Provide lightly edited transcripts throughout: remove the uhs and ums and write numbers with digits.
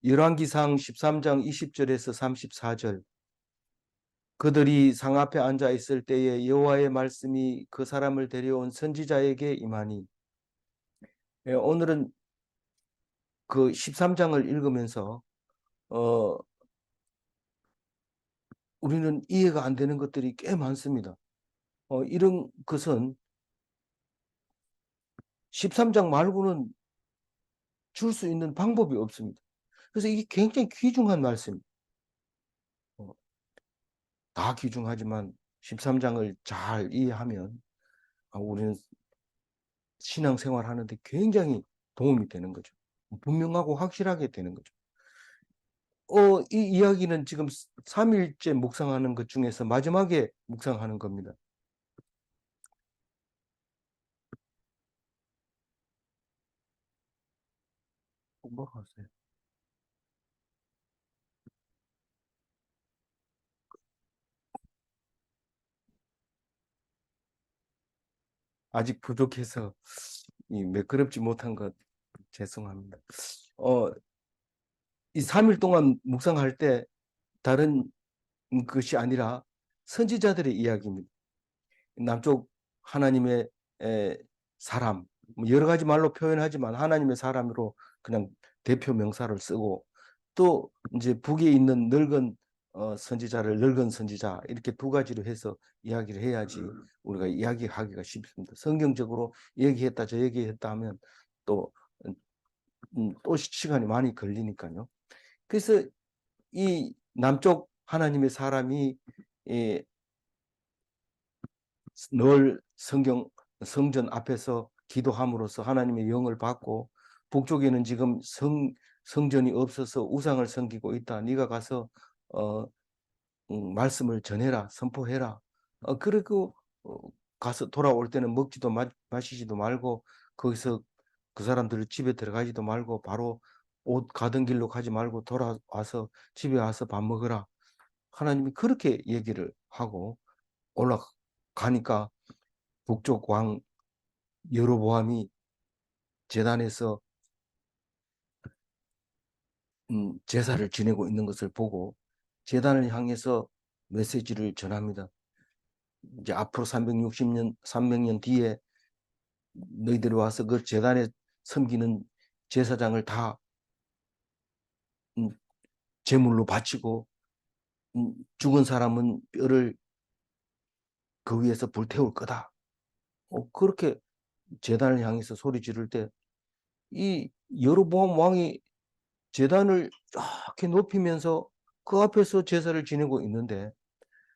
열왕기상 13장 20절에서 34절. 그들이 상 앞에 앉아 있을 때에 여호와의 말씀이 그 사람을 데려온 선지자에게 임하니. 오늘은 그 13장을 읽으면서 우리는 이해가 안 되는 것들이 꽤 많습니다. 이런 것은 13장 말고는 줄 수 있는 방법이 없습니다. 그래서 이게 굉장히 귀중한 말씀입니다. 다 귀중하지만 13장을 잘 이해하면 우리는 신앙생활 하는데 굉장히 도움이 되는 거죠. 분명하고 확실하게 되는 거죠. 이 이야기는 지금 3일째 묵상하는 것 중에서 마지막에 묵상하는 겁니다. 뭐 하세요? 아직 부족해서 매끄럽지 못한 것 죄송합니다. 이 3일 동안 묵상할 때 다른 것이 아니라 선지자들의 이야기입니다. 남쪽 하나님의 사람, 여러 가지 말로 표현하지만 하나님의 사람으로 그냥 대표 명사를 쓰고, 또 이제 북에 있는 늙은 선지자를 늙은 선지자, 이렇게 두 가지로 해서 이야기를 해야지 우리가 이야기하기가 쉽습니다. 성경적으로 얘기했다 저 얘기했다 하면 또 시간이 많이 걸리니까요. 그래서 이 남쪽 하나님의 사람이 늘 성전 앞에서 기도함으로써 하나님의 영을 받고, 북쪽에는 지금 성전이 없어서 우상을 섬기고 있다. 네가 가서 말씀을 전해라, 선포해라. 그리고 가서 돌아올 때는 먹지도 마시지도 말고, 거기서 그 사람들 집에 들어가지도 말고 바로 옷 가던 길로 가지 말고 돌아와서 집에 와서 밥 먹으라. 하나님이 그렇게 얘기를 하고 올라가니까 북쪽 왕 여로보암이 제단에서 제사를 지내고 있는 것을 보고 제단을 향해서 메시지를 전합니다. 이제 앞으로 300년 뒤에 너희들이 와서 그 제단에 섬기는 제사장을 다 제물로 바치고, 죽은 사람은 뼈를 그 위에서 불태울 거다. 그렇게 제단을 향해서 소리 지를 때 이 여로보암 왕이 제단을 이렇게 높이면서 그 앞에서 제사를 지내고 있는데,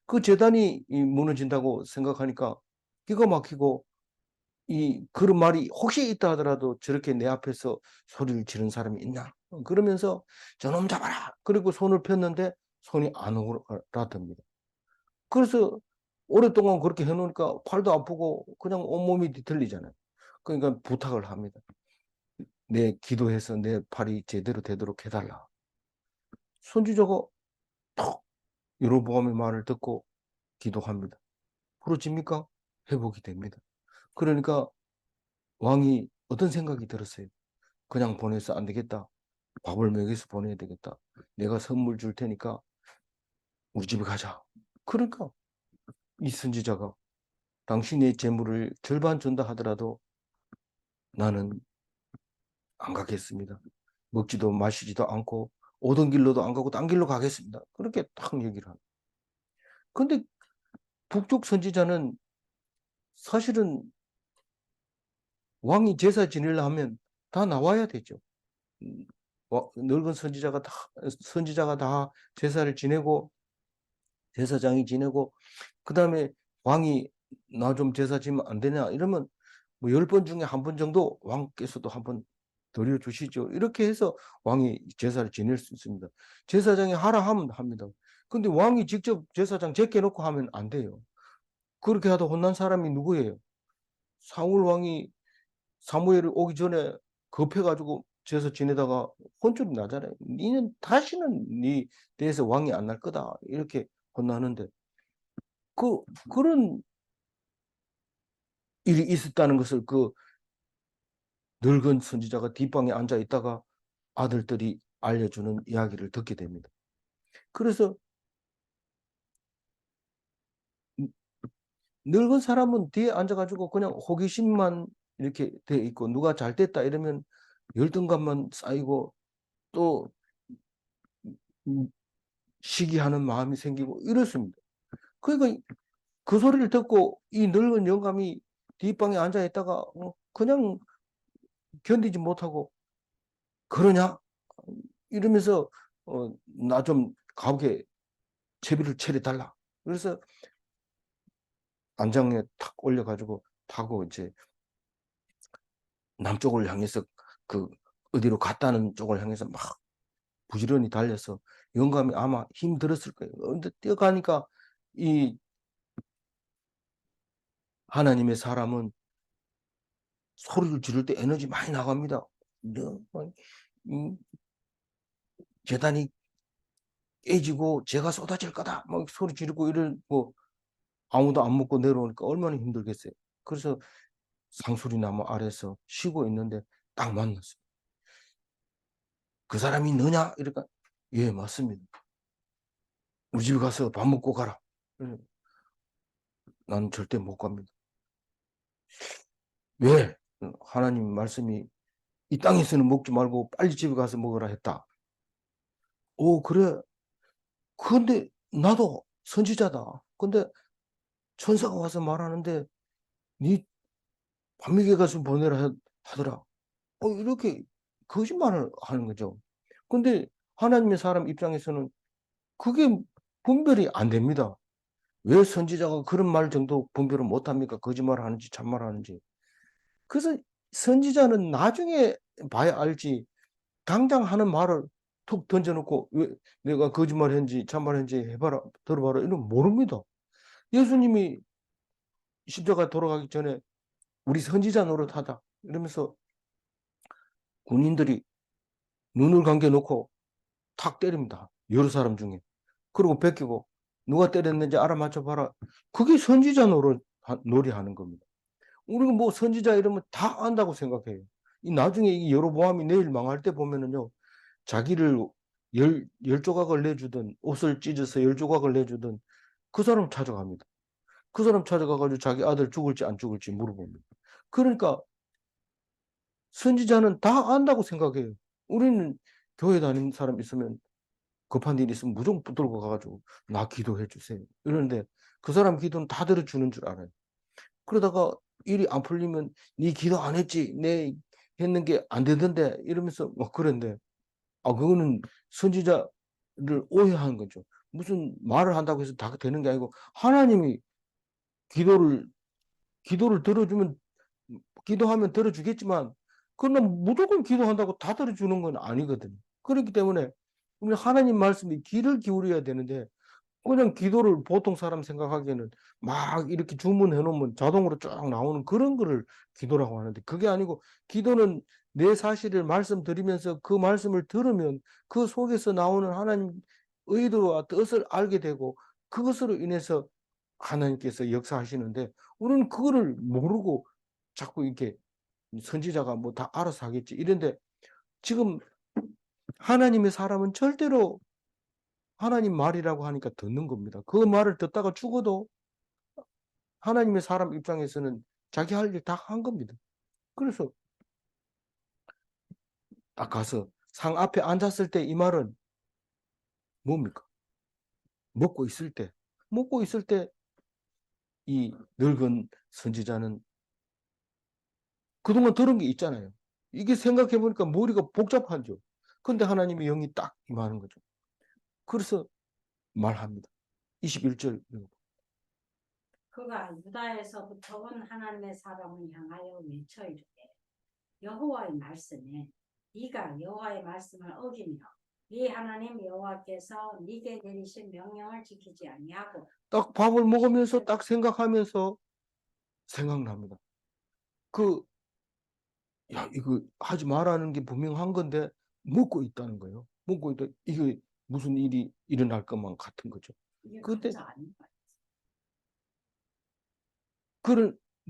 그 제단이 무너진다고 생각하니까 기가 막히고, 그런 말이 혹시 있다 하더라도 저렇게 내 앞에서 소리를 지르는 사람이 있나? 그러면서 저놈 잡아라! 그리고 손을 폈는데 손이 안 오라답니다. 그래서 오랫동안 그렇게 해놓으니까 팔도 아프고 그냥 온몸이 뒤틀리잖아요. 그러니까 부탁을 합니다. 내 기도해서 내 팔이 제대로 되도록 해달라. 선지자가 턱 여로보암의 말을 듣고 기도합니다. 부러집니까? 회복이 됩니다. 그러니까 왕이 어떤 생각이 들었어요? 그냥 보내서 안 되겠다. 밥을 먹여서 보내야 되겠다. 내가 선물 줄 테니까 우리 집에 가자. 그러니까 이 선지자가 당신의 재물을 절반 준다 하더라도 나는 안 가겠습니다. 먹지도 마시지도 않고 오던 길로도 안 가고 딴 길로 가겠습니다. 그렇게 딱 얘기를 합니다. 근데 북쪽 선지자는 사실은 왕이 제사 지내려 하면 다 나와야 되죠. 늙은 선지자가 다 제사를 지내고, 제사장이 지내고, 그 다음에 왕이 나 좀 제사 지면 안 되냐 이러면 뭐 10번 중에 한 번 정도 왕께서도 한번 드려주시죠. 이렇게 해서 왕이 제사를 지낼 수 있습니다. 제사장이 하라 하면 합니다. 근데 왕이 직접 제사장 제껴놓고 하면 안 돼요. 그렇게 하다 혼난 사람이 누구예요? 사울 왕이 사무엘이 오기 전에 급해가지고 제사 지내다가 혼쭐이 나잖아요. 니는 다시는 네 대에서 왕이 안 날 거다. 이렇게 혼나는데, 그런 일이 있었다는 것을 그 늙은 선지자가 뒷방에 앉아 있다가 아들들이 알려주는 이야기를 듣게 됩니다. 그래서 늙은 사람은 뒤에 앉아가지고 그냥 호기심만 이렇게 돼 있고, 누가 잘 됐다 이러면 열등감만 쌓이고 또 시기하는 마음이 생기고 이렇습니다. 그러니까 그 소리를 듣고 이 늙은 영감이 뒷방에 앉아 있다가 그냥 견디지 못하고, 그러냐 이러면서 나 좀 가게 채비를 차려달라. 그래서 안장에 탁 올려가지고 타고 이제 남쪽을 향해서, 그 어디로 갔다는 쪽을 향해서 막 부지런히 달려서, 영감이 아마 힘들었을 거예요. 근데 뛰어가니까 이 하나님의 사람은 소리를 지를 때 에너지 많이 나갑니다. 재단이 깨지고 제가 쏟아질 거다 막 소리 지르고 이러고, 아무도 안 먹고 내려오니까 얼마나 힘들겠어요. 그래서 상수리 나무 아래서 쉬고 있는데 딱 만났어요. 그 사람이 너냐? 이러니까 예, 맞습니다. 우리 집에 가서 밥 먹고 가라. 나는 절대 못 갑니다. 왜? 하나님 말씀이 이 땅에서는 먹지 말고 빨리 집에 가서 먹으라 했다. 오, 그래. 근데 나도 선지자다. 근데 천사가 와서 말하는데 네 밤미게 가서 보내라 하더라. 이렇게 거짓말을 하는 거죠. 근데 하나님의 사람 입장에서는 그게 분별이 안 됩니다. 왜 선지자가 그런 말 정도 분별을 못 합니까? 거짓말 하는지 참말 하는지. 그래서 선지자는 나중에 봐야 알지, 당장 하는 말을 툭 던져놓고 왜 내가 거짓말 했는지 참말 했는지 해봐라, 들어봐라, 이러면 모릅니다. 예수님이 십자가 돌아가기 전에 우리 선지자 노릇하자 이러면서 군인들이 눈을 감겨놓고 탁 때립니다. 여러 사람 중에. 그리고 베끼고 누가 때렸는지 알아맞혀봐라. 그게 선지자 놀이하는 겁니다. 우리가 뭐 선지자 이러면 다 안다고 생각해요. 이 나중에 이 여로보암이 내일 망할 때 보면은요, 자기를 열 조각을 내주든 옷을 찢어서 열 조각을 내주든 그 사람 찾아갑니다. 그 사람 찾아가가지고 자기 아들 죽을지 안 죽을지 물어봅니다. 그러니까 선지자는 다 안다고 생각해요. 우리는 교회 다니는 사람 있으면 급한 일 있으면 무조건 붙들고 가가지고 나 기도해 주세요 이러는데, 그 사람 기도는 다 들어주는 줄 알아요. 그러다가 일이 안 풀리면 네 기도 안 했지, 내 했는 게 안 되던데 이러면서 막 그랬는데, 그거는 선지자를 오해하는 거죠. 무슨 말을 한다고 해서 다 되는 게 아니고, 하나님이 기도를 들어주면, 기도하면 들어주겠지만 그건 무조건 기도한다고 다 들어주는 건 아니거든요. 그렇기 때문에 우리 하나님 말씀이 귀를 기울여야 되는데, 그냥 기도를 보통 사람 생각하기에는 막 이렇게 주문해 놓으면 자동으로 쫙 나오는 그런 거를 기도라고 하는데, 그게 아니고 기도는 내 사실을 말씀드리면서 그 말씀을 들으면 그 속에서 나오는 하나님 의도와 뜻을 알게 되고, 그것으로 인해서 하나님께서 역사하시는데, 우리는 그거를 모르고 자꾸 이렇게 선지자가 뭐 다 알아서 하겠지 이런데, 지금 하나님의 사람은 절대로 하나님 말이라고 하니까 듣는 겁니다. 그 말을 듣다가 죽어도 하나님의 사람 입장에서는 자기 할 일 다 한 겁니다. 그래서 딱 가서 상 앞에 앉았을 때 이 말은 뭡니까? 먹고 있을 때, 이 늙은 선지자는 그동안 들은 게 있잖아요. 이게 생각해 보니까 머리가 복잡하죠. 근데 하나님의 영이 딱 임하는 거죠. 그래서 말합니다. 21절. 그가 유다에서부터 온 하나님의 사람을 향하여 외쳐 이르되 여호와의 말씀에 네가 여호와의 말씀을 어기며 네 하나님 여호와께서 네게 내리신 명령을 지키지 아니하고, 딱 밥을 먹으면서 딱 생각하면서 생각납니다. 이거 하지 말라는 게 분명한 건데 먹고 있다는 거예요. 먹고 있다. 이게 무슨 일이 일어날 것만 같은 거죠. 그때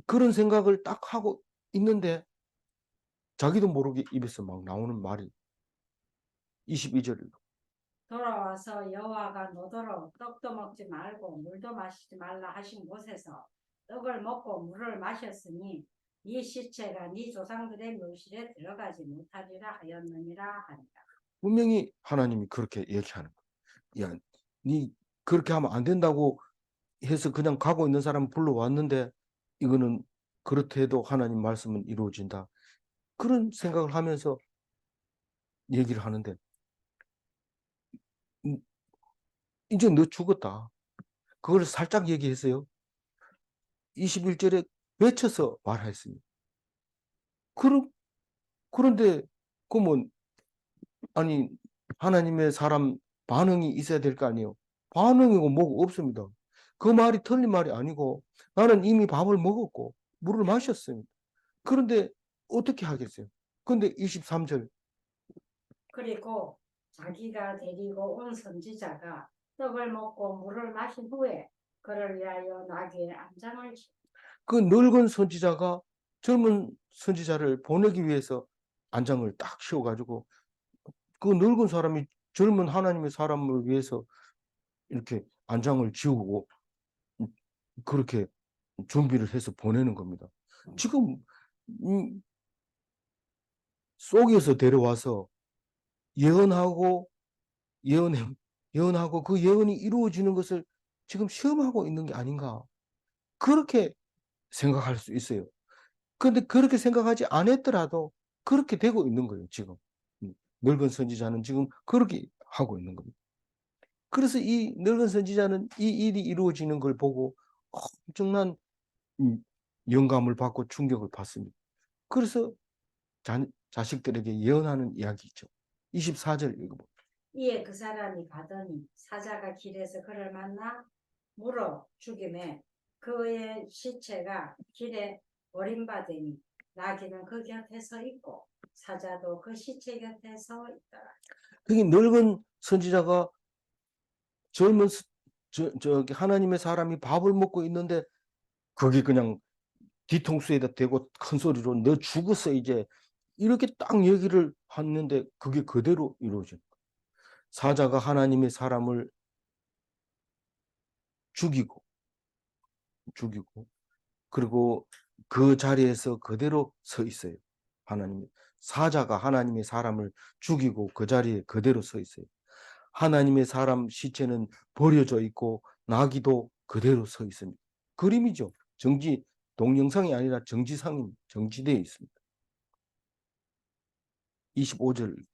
그런 생각을 딱 하고 있는데 자기도 모르게 입에서 막 나오는 말이 22절. 돌아와서 여호와가 너더러 떡도 먹지 말고 물도 마시지 말라 하신 곳에서 떡을 먹고 물을 마셨으니 이 시체가 네 조상들의 묘실에 들어가지 못하리라 하였느니라 하니라. 분명히 하나님이 그렇게 얘기하는 거야. 야, 니 그렇게 하면 안 된다고 해서 그냥 가고 있는 사람 불러왔는데 이거는 그렇대도 하나님 말씀은 이루어진다. 그런 생각을 하면서 얘기를 하는데 이제 너 죽었다. 그걸 살짝 얘기했어요. 21절에 외쳐서 말했습니다. 그런데 그러면 아니 하나님의 사람 반응이 있어야 될 거 아니에요. 반응이고 뭐고 없습니다. 그 말이 틀린 말이 아니고 나는 이미 밥을 먹었고 물을 마셨습니다. 그런데 어떻게 하겠어요? 근데 23절 그리고 자기가 데리고 온 선지자가 떡을 먹고 물을 마신 후에 그를 위하여 나귀의 안장을 그 늙은 선지자가 젊은 선지자를 보내기 위해서 안장을 딱 씌워가지고 그 늙은 사람이 젊은 하나님의 사람을 위해서 이렇게 안장을 지우고 그렇게 준비를 해서 보내는 겁니다. 지금 속에서 데려와서 예언하고 예언하고 그 예언이 이루어지는 것을 지금 시험하고 있는 게 아닌가 그렇게 생각할 수 있어요. 그런데 그렇게 생각하지 않았더라도 그렇게 되고 있는 거예요. 지금 늙은 선지자는 지금 그렇게 하고 있는 겁니다. 그래서 이 늙은 선지자는 이 일이 이루어지는 걸 보고 엄청난 영감을 받고 충격을 받습니다. 그래서 자식들에게 예언하는 이야기죠. 24절 읽어봅니다. 이에 그 사람이 가더니 사자가 길에서 그를 만나 물어 죽임에 그의 시체가 길에 버림받으니 나귀는 그 곁에 서 있고 사자도 그 시체 곁에 서 있더라. 그게 늙은 선지자가 젊은 저기 하나님의 사람이 밥을 먹고 있는데 그게 그냥 뒤통수에다 대고 큰 소리로 너 죽었어 이제 이렇게 딱 얘기를 하는데 그게 그대로 이루어진 거예요. 사자가 하나님의 사람을 죽이고 그리고 그 자리에서 그대로 서 있어요. 사자가 하나님의 사람을 죽이고 그 자리에 그대로 서 있어요. 하나님의 사람 시체는 버려져 있고 나귀도 그대로 서 있습니다. 그림이죠. 동영상이 아니라 정지되어 있습니다. 25절.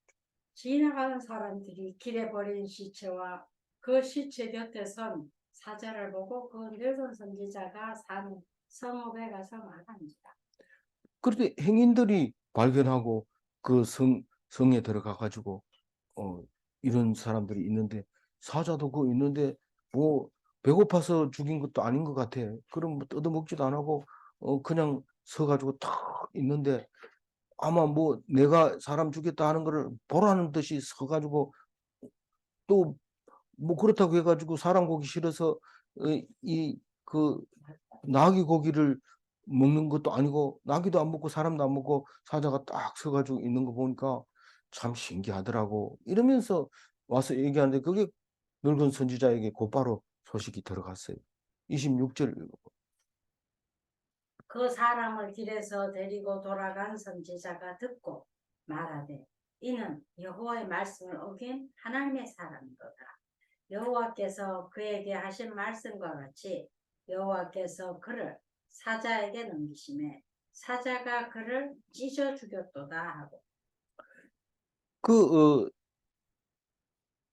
지나가는 사람들이 길에 버린 시체와 그 시체 곁에 선 사자를 보고 그 늙은 선지자가 사는 성읍에 가서 말합니다. 그런데 행인들이 발견하고 그 성에 들어가 가지고 이런 사람들이 있는데 사자도 그 있는데 뭐 배고파서 죽인 것도 아닌 것 같아. 그럼 뭐 뜯어먹지도 안 하고 그냥 서 가지고 탁 있는데 아마 뭐 내가 사람 죽였다 하는 거를 보라는 듯이 서 가지고 또 뭐 그렇다고 해 가지고 사람 고기 싫어서 이 그 나귀 고기를 먹는 것도 아니고 나귀도 안 먹고 사람도 안 먹고 사자가 딱 서 가지고 있는 거 보니까 참 신기하더라고. 이러면서 와서 얘기하는데 그게 늙은 선지자에게 곧바로 소식이 들어갔어요. 26절 읽어봐. 그 사람을 길에서 데리고 돌아간 선지자가 듣고 말하되 이는 여호와의 말씀을 어긴 하나님의 사람이로다. 여호와께서 그에게 하신 말씀과 같이 여호와께서 그를 사자에게 넘기심에 사자가 그를 찢어 죽였도다 하고.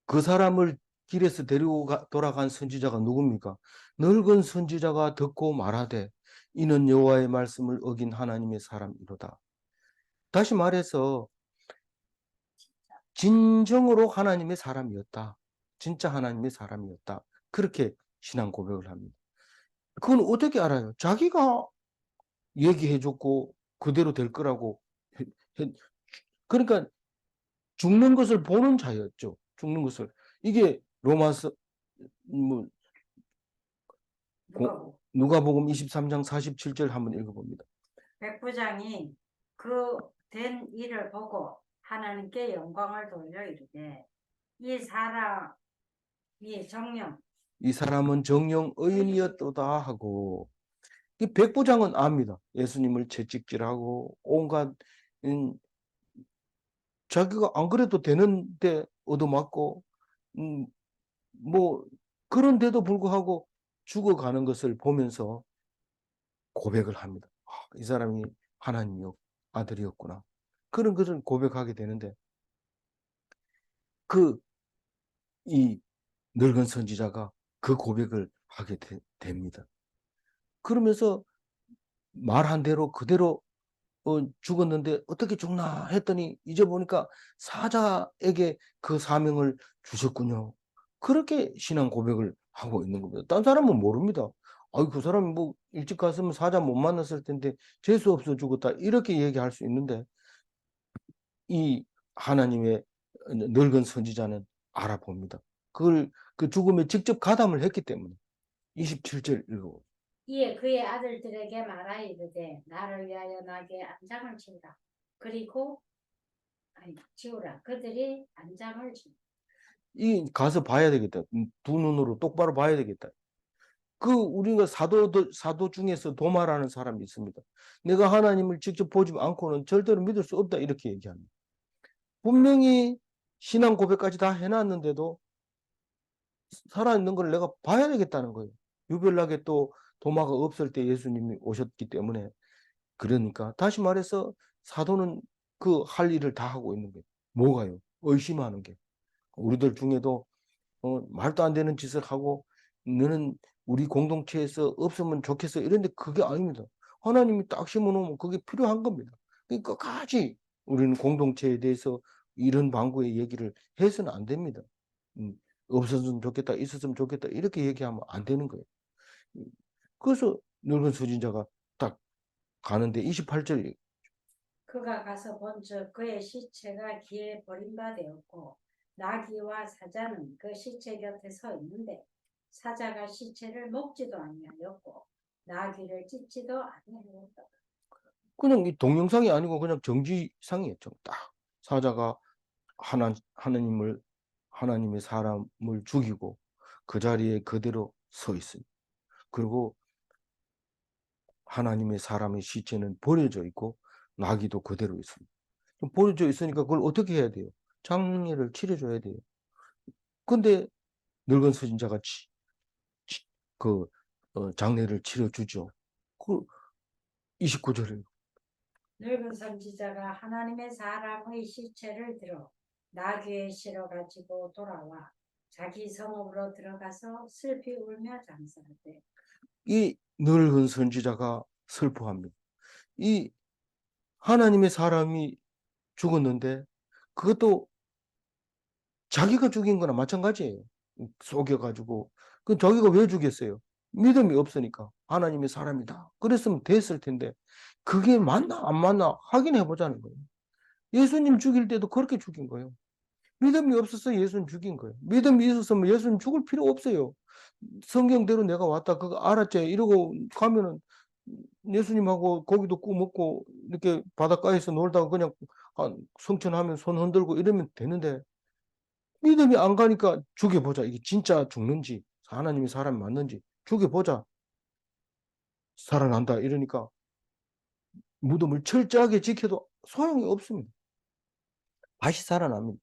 그 사람을 길에서 데리고 돌아간 선지자가 누굽니까? 늙은 선지자가 듣고 말하되 이는 여호와의 말씀을 어긴 하나님의 사람이로다. 다시 말해서 진정으로 하나님의 사람이었다. 진짜 하나님의 사람이었다. 그렇게 신앙 고백을 합니다. 그건 어떻게 알아요? 자기가 얘기해줬고 그대로 될 거라고 그러니까 죽는 것을 보는 자였죠. 죽는 것을. 이게 로마서 뭐 누가복음 23장 47절 한번 읽어봅니다. 백부장이 그 된 일을 보고 하나님께 영광을 돌려 이르되 이 사람이 정령 이 사람은 정령 의인이었도다 하고, 이 백부장은 압니다. 예수님을 채찍질하고 온갖 자기가 안 그래도 되는데 얻어맞고 뭐 그런데도 불구하고 죽어가는 것을 보면서 고백을 합니다. 이 사람이 하나님의 아들이었구나. 그런 것을 고백하게 되는데 이 늙은 선지자가 그 고백을 하게 됩니다. 그러면서 말한 대로 그대로 죽었는데 어떻게 죽나 했더니 이제 보니까 사자에게 그 사명을 주셨군요. 그렇게 신앙 고백을 하고 있는 겁니다. 딴 사람은 모릅니다. 아이, 그 사람이 뭐 일찍 갔으면 사자 못 만났을 텐데 재수 없어 죽었다. 이렇게 얘기할 수 있는데 이 하나님의 늙은 선지자는 알아봅니다. 그 죽음에 직접 가담을 했기 때문에 27절 읽어. 이에 그의 아들들에게 말하 이르되 나를 위하여 나게 안장을 치우라. 그리고 지우라. 그들이 안장을 치우라. 이 가서 봐야 되겠다. 두 눈으로 똑바로 봐야 되겠다. 우리가 사도 중에서 도마라는 사람이 있습니다. 내가 하나님을 직접 보지 않고는 절대로 믿을 수 없다. 이렇게 얘기합니다. 분명히 신앙 고백까지 다 해놨는데도 살아있는 걸 내가 봐야 되겠다는 거예요. 유별나게 또 도마가 없을 때 예수님이 오셨기 때문에. 그러니까 다시 말해서 사도는 그 할 일을 다 하고 있는 거예요. 뭐가요? 의심하는 게. 우리들 중에도 말도 안 되는 짓을 하고 너는 우리 공동체에서 없으면 좋겠어 이런데 그게 아닙니다. 하나님이 딱 심어놓으면 그게 필요한 겁니다. 그러니까 끝까지 우리는 공동체에 대해서 이런 방구의 얘기를 해서는 안 됩니다. 없었으면 좋겠다, 있었으면 좋겠다 이렇게 얘기하면 안 되는 거예요. 그래서 늙은 수진자가 딱 가는데 28절 그가 가서 본즉 그의 시체가 길에 버린 바 되었고 나귀와 사자는 그 시체 곁에 서 있는데 사자가 시체를 먹지도 아니하였고 나귀를 찢지도 아니하였다. 그냥 이 동영상이 아니고 그냥 정지상이었죠. 딱 사자가 하나님의 사람을 죽이고 그 자리에 그대로 서 있습니다. 그리고 하나님의 사람의 시체는 버려져 있고 나귀도 그대로 있습니다. 버려져 있으니까 그걸 어떻게 해야 돼요? 장례를 치러줘야 돼요. 근데 늙은 선지자가 그 장례를 치러주죠. 그 29절에 늙은 선지자가 하나님의 사람의 시체를 들어 나귀에 실어 가지고 돌아와 자기 성읍으로 들어가서 슬피 울며 장사하되 이 늙은 선지자가 슬퍼합니다. 이 하나님의 사람이 죽었는데 그것도 자기가 죽인 거나 마찬가지예요. 속여가지고. 그 자기가 왜 죽였어요? 믿음이 없으니까. 하나님의 사람이다. 그랬으면 됐을 텐데 그게 맞나 안 맞나 확인해 보자는 거예요. 예수님 죽일 때도 그렇게 죽인 거예요. 믿음이 없어서 예수님 죽인 거예요. 믿음이 있었으면 예수님 죽을 필요 없어요. 성경대로 내가 왔다 그거 알았지 이러고 가면은 예수님하고 고기도 구워 먹고 이렇게 바닷가에서 놀다가 그냥 성천하면 손 흔들고 이러면 되는데 믿음이 안 가니까 죽여보자. 이게 진짜 죽는지 하나님이 사람이 맞는지 죽여보자. 살아난다 이러니까 무덤을 철저하게 지켜도 소용이 없습니다. 다시 살아납니다.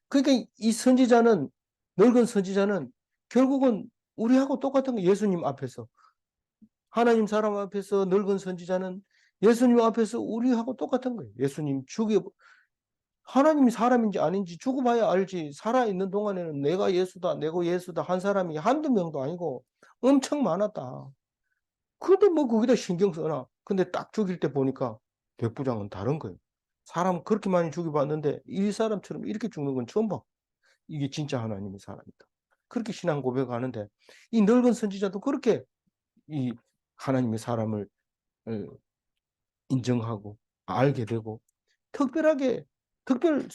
그러니까 이 선지자는 늙은 선지자는 결국은 우리하고 똑같은 거 예수님 앞에서 하나님 사람 앞에서 늙은 선지자는 예수님 앞에서 우리하고 똑같은 거예요. 예수님 하나님이 사람인지 아닌지 죽어봐야 알지. 살아있는 동안에는 내가 예수다 한 사람이 한두 명도 아니고 엄청 많았다. 그래도 뭐 거기다 신경 써나. 근데 딱 죽일 때 보니까 백부장은 다른 거예요. 사람 그렇게 많이 죽여봤는데 이 사람처럼 이렇게 죽는 건 처음 봐. 이게 진짜 하나님의 사람이다. 그렇게 신앙 고백하는데 이 늙은 선지자도 그렇게 이 하나님의 사람을 인정하고 알게 되고 특별하게 특별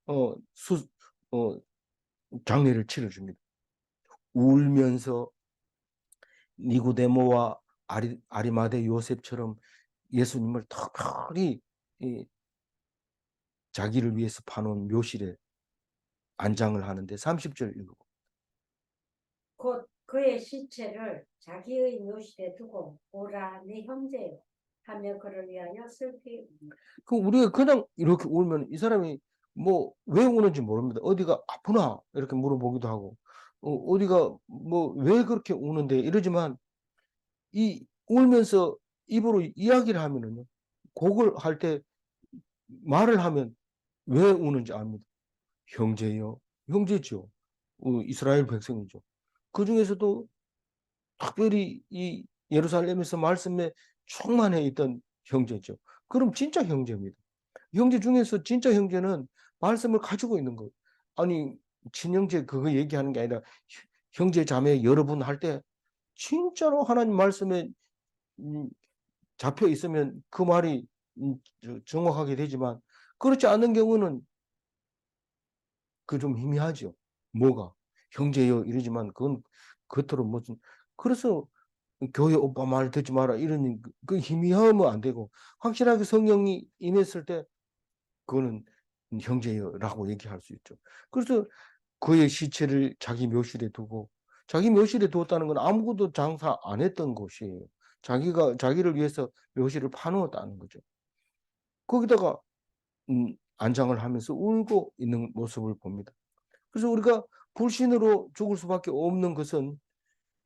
어, 수, 어, 장례를 치러줍니다. 울면서 니고데모와 아리마대 요셉처럼 예수님을 특별히 자기를 위해서 파놓은 묘실에 안장을 하는데 30절 읽어. 곧 그의 시체를 자기의 묘실에 두고 오라 내 형제여 하며 그를 위하여 슬피 웁니다. 그 우리가 그냥 이렇게 울면 이 사람이 뭐 왜 우는지 모릅니다. 어디가 아프나 이렇게 물어보기도 하고 어디가 뭐 왜 그렇게 우는데 이러지만 이 울면서 입으로 이야기를 하면은요. 곡을 할 때 말을 하면 왜 우는지 압니다. 형제요. 형제죠. 이스라엘 백성이죠. 그중에서도 특별히 이 예루살렘에서 말씀에 충만해 있던 형제죠. 그럼 진짜 형제입니다. 형제 중에서 진짜 형제는 말씀을 가지고 있는 거예요. 아니 친형제 그거 얘기하는 게 아니라 형제 자매 여러분 할 때 진짜로 하나님 말씀에 잡혀 있으면 그 말이 정확하게 되지만 그렇지 않은 경우는 그 좀 희미하죠. 뭐가 형제요 이러지만 그건 겉으로 무슨 그래서 교회 오빠 말 듣지 마라 이런 그 희미하면 안 되고 확실하게 성령이 임했을 때 그거는 형제요라고 얘기할 수 있죠. 그래서 그의 시체를 자기 묘실에 두고 자기 묘실에 두었다는 건 아무것도 장사 안 했던 곳이에요. 자기가 자기를 위해서 묘실을 파놓았다는 거죠. 거기다가 안장을 하면서 울고 있는 모습을 봅니다. 그래서 우리가 불신으로 죽을 수밖에 없는 것은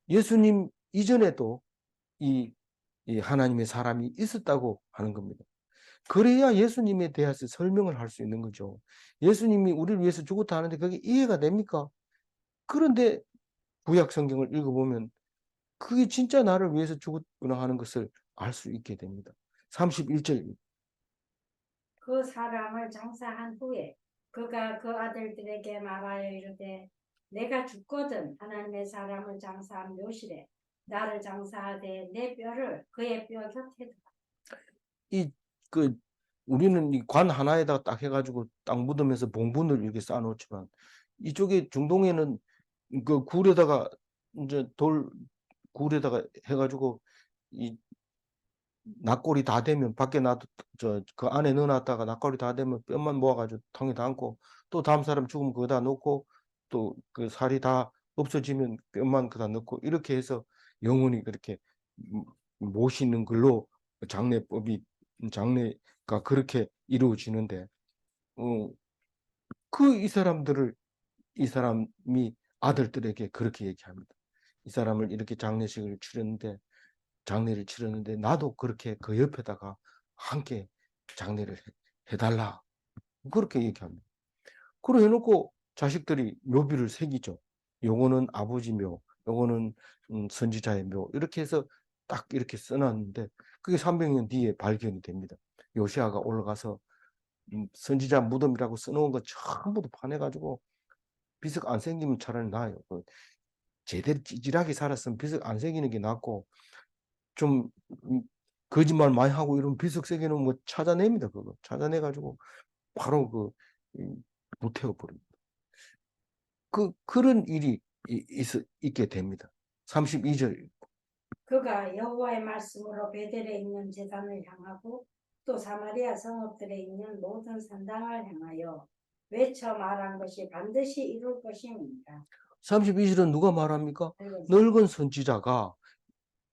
예수님 이전에도 이 하나님의 사람이 있었다고 하는 겁니다. 그래야 예수님에 대해서 설명을 할 수 있는 거죠. 예수님이 우리를 위해서 죽었다 하는데 그게 이해가 됩니까? 그런데 구약 성경을 읽어보면 그게 진짜 나를 위해서 죽었구나 하는 것을 알 수 있게 됩니다. 31절 그 사람을 장사한 후에 그가 그 아들들에게 말하여 이르되 내가 죽거든 하나님의 사람을 장사한 묘실에 나를 장사하되 내 뼈를 그의 뼈 곁에 두라. 그 우리는 이 관 하나에다가 딱 해가지고 땅 묻으면서 봉분을 이렇게 쌓아놓지만 이쪽에 중동에는 그 굴에다가 이제 돌 굴에다가 해가지고 이 낙골이 다 되면 밖에 놔두 그 안에 넣어놨다가 낙골이 다 되면 뼈만 모아가지고 통에 담고 또 다음 사람 죽으면 그거다 넣고 또 그 살이 다 없어지면 뼈만 그다 넣고 이렇게 해서 영원히 그렇게 모시는 걸로 장례법이 장례가 그렇게 이루어지는데 그 이 사람들을 이 사람이 아들들에게 그렇게 얘기합니다. 이 사람을 이렇게 장례를 치렀는데 나도 그렇게 그 옆에다가 함께 장례를 해달라. 그렇게 얘기합니다. 그래 해놓고 자식들이 묘비를 새기죠. 요거는 아버지 묘, 요거는 선지자의 묘 이렇게 해서 딱 이렇게 써놨는데 그게 300년 뒤에 발견이 됩니다. 요시아가 올라가서 선지자 무덤이라고 써놓은 거 전부 다 파내가지고 비석 안 생기면 차라리 나아요. 제대로 찌질하게 살았으면 비석 안 새기는 게 낫고 좀 거짓말 많이 하고 이런 비석 새기는 거 찾아냅니다. 그거 찾아내가지고 바로 불태워 버립니다. 그런 일이 있게 됩니다. 32절 그가 여호와의 말씀으로 베델에 있는 제단을 향하고 또 사마리아 성읍들에 있는 모든 산당을 향하여 외쳐 말한 것이 반드시 이룰 것입니다. 32절은 누가 말합니까? 늙은 선지자가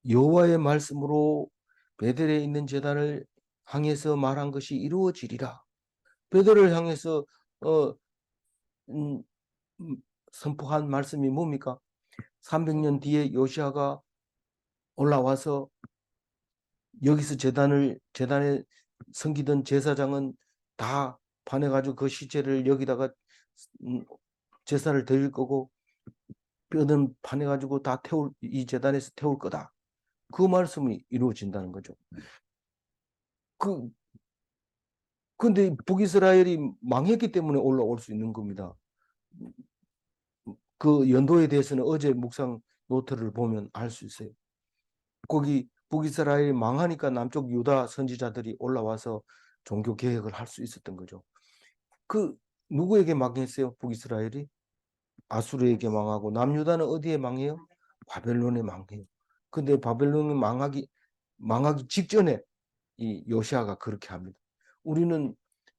여호와의 말씀으로 베델에 있는 제단을 향해서 말한 것이 이루어지리라. 베델을 향해서 음, 선포한 말씀이 뭡니까? 300년 뒤에 요시아가 올라와서 여기서 제단에 섬기던 제사장은 다 파내가지고 그 시체를 여기다가 제사를 드릴 거고 뼈는 파내가지고 다 이 제단에서 태울 거다. 그 말씀이 이루어진다는 거죠. 근데 북이스라엘이 망했기 때문에 올라올 수 있는 겁니다. 그 연도에 대해서는 어제 묵상 노트를 보면 알 수 있어요. 거기 북이스라엘이 망하니까 남쪽 유다 선지자들이 올라와서 종교 개혁을 할 수 있었던 거죠. 누구에게 망했어요? 북이스라엘이? 아수르에게 망하고 남유다는 어디에 망해요? 바벨론에 망해요. 근데 바벨론이 망하기 직전에 이 요시아가 그렇게 합니다. 우리는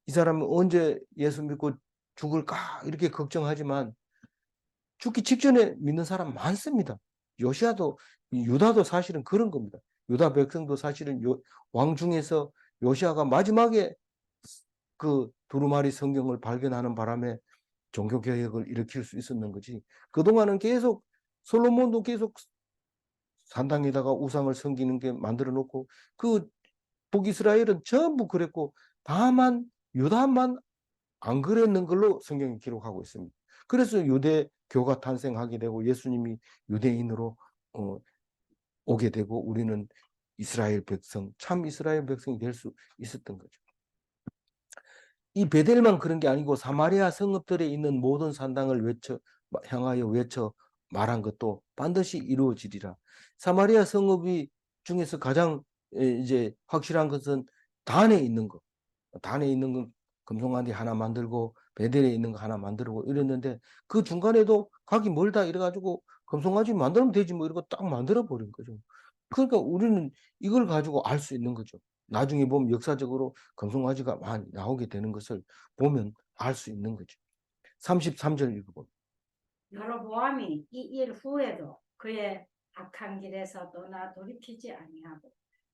이 사람은 언제 예수 믿고 죽을까 이렇게 걱정하지만 죽기 직전에 믿는 사람 많습니다. 요시아도 유다도 사실은 그런 겁니다. 유다 백성도 사실은 왕 중에서 요시아가 마지막에 그 두루마리 성경을 발견하는 바람에 종교 개혁을 일으킬 수 있었는 거지. 그동안은 계속 솔로몬도 계속 산당에다가 우상을 섬기는 게 만들어 놓고 그 북이스라엘은 전부 그랬고 다만 유다만 안 그랬는 걸로 성경이 기록하고 있습니다. 그래서 유대교가 탄생하게 되고 예수님이 유대인으로 오게 되고 우리는 이스라엘 백성, 참 이스라엘 백성이 될 수 있었던 거죠. 이 베델만 그런 게 아니고 사마리아 성읍들에 있는 모든 산당을 향하여 외쳐 말한 것도 반드시 이루어지리라. 사마리아 성읍이 중에서 가장 이제 확실한 것은 단에 있는 거. 단에 있는 건 금송아지 하나 만들고 베델에 있는 거 하나 만들고 이랬는데 그 중간에도 가기 멀다 이래가지고 금송아지 만들면 되지 뭐 이러고 딱 만들어 버린 거죠. 그러니까 우리는 이걸 가지고 알 수 있는 거죠. 나중에 보면 역사적으로 금송아지가 많이 나오게 되는 것을 보면 알 수 있는 거죠. 33절 읽어봅니다. 여로보암이 이 일 후에도 그의 악한 길에서 떠나 돌이키지 아니하고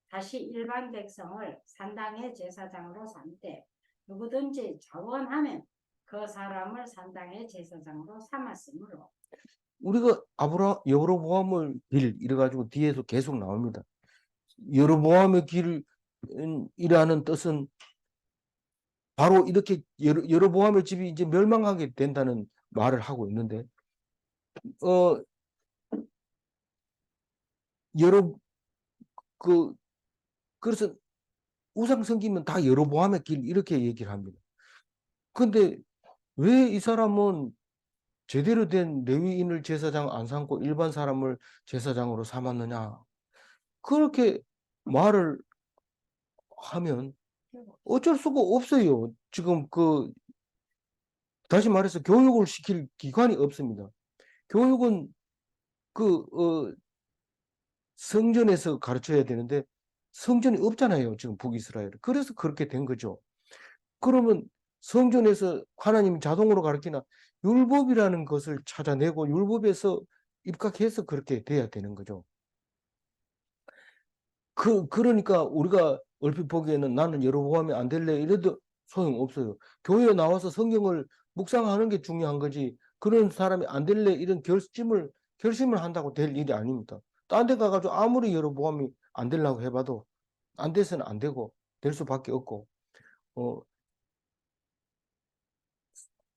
다시 일반 백성을 산당의 제사장으로 삼되 누구든지 자원하면 그 사람을 산당의 제사장으로 삼았으므로 우리가 여로보암의 길 이래가지고 뒤에서 계속 나옵니다. 여로보암의 길이라는 뜻은 바로 이렇게 여로보암의 집이 이제 멸망하게 된다는 말을 하고 있는데 어 여러 그래서 우상 섬기면 다 여로보암의 길 이렇게 얘기를 합니다. 근데 왜 이 사람은 제대로 된 레위인을 제사장 안 삼고 일반 사람을 제사장으로 삼았느냐? 그렇게 말을 하면 어쩔 수가 없어요. 지금 다시 말해서 교육을 시킬 기관이 없습니다. 교육은 성전에서 가르쳐야 되는데 성전이 없잖아요. 지금 북이스라엘. 그래서 그렇게 된 거죠. 그러면 성전에서 하나님이 자동으로 가르치나 율법이라는 것을 찾아내고 율법에서 입각해서 그렇게 돼야 되는 거죠. 그러니까 우리가 얼핏 보기에는 나는 여로보암이 안 될래 이래도 소용없어요. 교회에 나와서 성경을 묵상하는 게 중요한 거지. 그런 사람이 안 될래 이런 결심을 한다고 될 일이 아닙니다. 딴 데 가가지고 아무리 여로보암이 안 되려고 해봐도 안 돼서는 안 되고 될 수밖에 없고 어,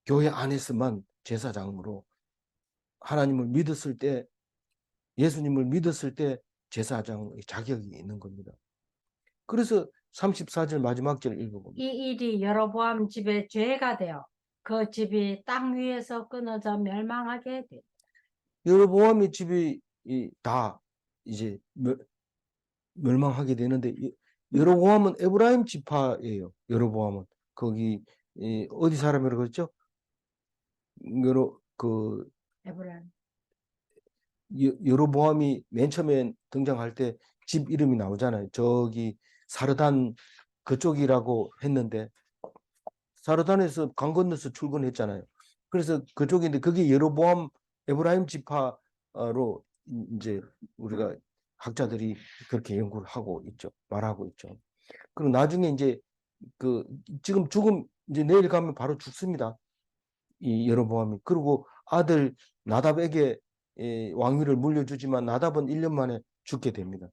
교회 안에서만 제사장으로 하나님을 믿었을 때 예수님을 믿었을 때 제사장의 자격이 있는 겁니다. 그래서 34절 마지막 절 읽어봅니다. 이 일이 여로보암 집의 죄가 되어 그 집이 땅 위에서 끊어져 멸망하게 되 여로보암의 집이 다 이제 멸망하게 되는데 여로보암은 에브라임 지파예요. 여로보암은 거기 어디 사람이라고 그랬죠? 에브라임. 여로보암이 맨 처음에 등장할 때 집 이름이 나오잖아요. 저기 사르단 그쪽이라고 했는데 사르단에서 강 건너서 출근했잖아요. 그래서 그쪽인데 그게 여로보암 에브라임 지파로 이제 우리가 학자들이 그렇게 연구를 하고 있죠. 말하고 있죠. 그리고 나중에 이제 지금 이제 내일 가면 바로 죽습니다. 이 여로보암이. 그리고 아들 나답에게 왕위를 물려주지만 나답은 1년 만에 죽게 됩니다.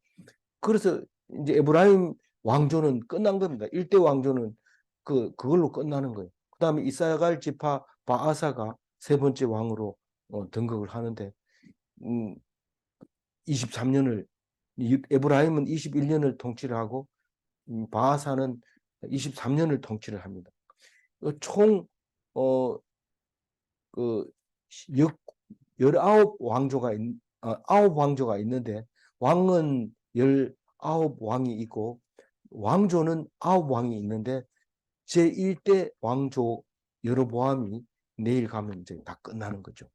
그래서 이제 에브라임 왕조는 끝난 겁니다. 1대 왕조는 그걸로 끝나는 거예요. 그 다음에 이사야갈 지파 바아사가 세 번째 왕으로 등극을 하는데 23년을 에브라임은 21년을 통치를 하고 바아사는 23년을 통치를 합니다. 총 그 19왕조가 9왕조가 있는데 왕은 19왕이 있고 왕조는 9왕이 있는데 제1대 왕조 여로보암이 내일 가면 이제 다 끝나는 거죠.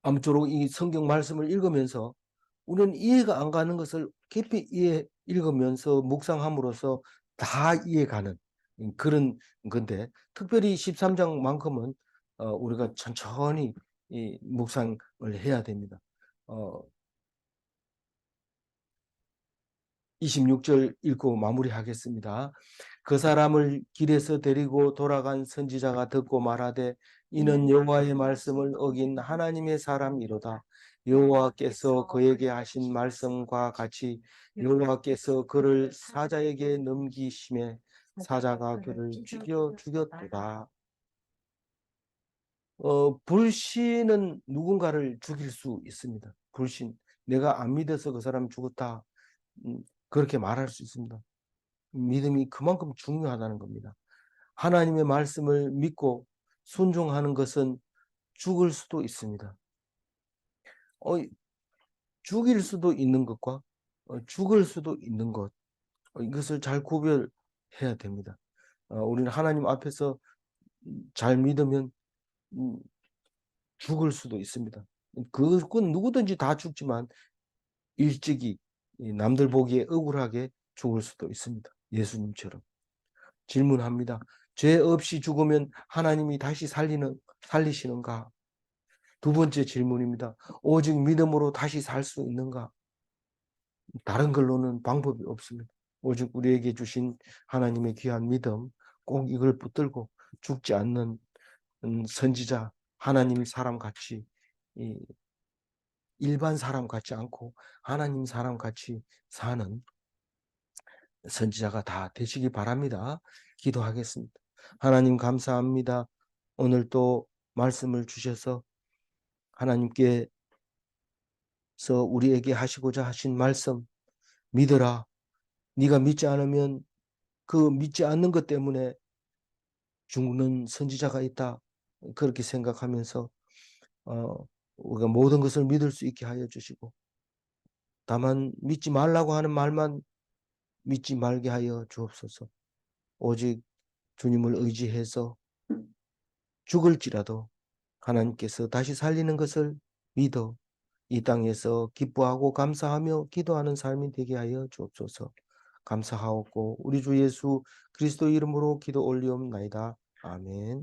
아무쪼록 이 성경 말씀을 읽으면서 우리는 이해가 안 가는 것을 깊이 읽으면서 묵상함으로써 다 이해가는 그런 건데, 특별히 13장만큼은 우리가 천천히 이 묵상을 해야 됩니다. 26절 읽고 마무리하겠습니다. 그 사람을 길에서 데리고 돌아간 선지자가 듣고 말하되 이는 여호와의 말씀을 어긴 하나님의 사람이로다. 여호와께서 그에게 하신 말씀과 같이 여호와께서 그를 사자에게 넘기심에 사자가 그를 죽였도다. 불신은 누군가를 죽일 수 있습니다. 불신. 내가 안 믿어서 그 사람 죽었다. 그렇게 말할 수 있습니다. 믿음이 그만큼 중요하다는 겁니다. 하나님의 말씀을 믿고 순종하는 것은 죽을 수도 있습니다. 죽일 수도 있는 것과 죽을 수도 있는 것, 이것을 잘 구별해야 됩니다. 우리는 하나님 앞에서 잘 믿으면 죽을 수도 있습니다. 그건 누구든지 다 죽지만 일찍이 남들 보기에 억울하게 죽을 수도 있습니다. 예수님처럼. 질문합니다. 죄 없이 죽으면 하나님이 다시 살리시는가? 두 번째 질문입니다. 오직 믿음으로 다시 살 수 있는가? 다른 걸로는 방법이 없습니다. 오직 우리에게 주신 하나님의 귀한 믿음, 꼭 이걸 붙들고 죽지 않는 선지자, 하나님 사람 같이, 일반 사람 같지 않고 하나님 사람 같이 사는 선지자가 다 되시기 바랍니다. 기도하겠습니다. 하나님 감사합니다. 오늘 또 말씀을 주셔서 하나님께서 우리에게 하시고자 하신 말씀, 믿어라. 네가 믿지 않으면 그 믿지 않는 것 때문에 죽는 선지자가 있다. 그렇게 생각하면서 우리가 모든 것을 믿을 수 있게 하여 주시고, 다만 믿지 말라고 하는 말만 믿지 말게 하여 주옵소서. 오직 주님을 의지해서 죽을지라도 하나님께서 다시 살리는 것을 믿어 이 땅에서 기뻐하고 감사하며 기도하는 삶이 되게 하여 주옵소서. 감사하옵고 우리 주 예수 그리스도 이름으로 기도 올리옵나이다. 아멘.